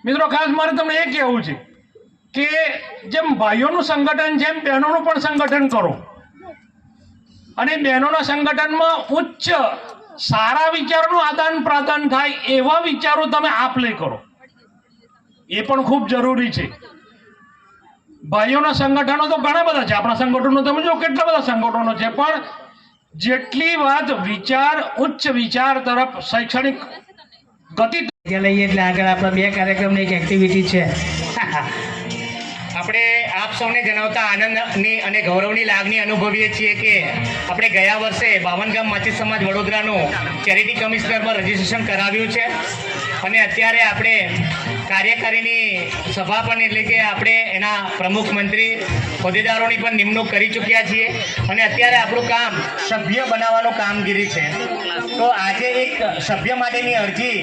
મિત્રો ખાસ મારે તમને એ કહેવું છે કે જેમ ભાઈઓનું સંગઠન છે એમ બહેનોનું પણ સંગઠન કરો અને બહેનોના સંગઠનમાં ઉચ્ચ સારા વિચારોનું આદાન પ્રદાન થાય એવા વિચારો તમે આપ લે કરો, એ પણ ખૂબ જરૂરી છે। ભાઈઓના સંગઠનો તો ઘણા બધા છે, આપણા સંગઠનો તમે જો કેટલા બધા સંગઠનો છે, પણ જેટલી વાત વિચાર ઉચ્ચ વિચાર તરફ શૈક્ષણિક ગતિ લઈએ એટલે આગળ આપણા બે કાર્યક્રમની એક એક્ટિવિટી છે। આપણે આપ સૌને જણાવતા આનંદની અને ગૌરવની લાગણી અનુભવીએ છીએ કે આપણે ગયા વર્ષે બાવનગામ માછી સમાજ વડોદરાનું ચેરિટી કમિશનરમાં રજીસ્ટ્રેશન કરાવ્યું છે અને અત્યારે આપણે કાર્યકારીની સભા પણ એટલે કે આપણે એના પ્રમુખ મંત્રી હોદ્દેદારોની પણ નિમણૂક કરી ચૂક્યા છીએ અને અત્યારે આપણું કામ સભ્ય બનાવવાનું કામગીરી છે। તો આજે એક સભ્ય માટેની અરજી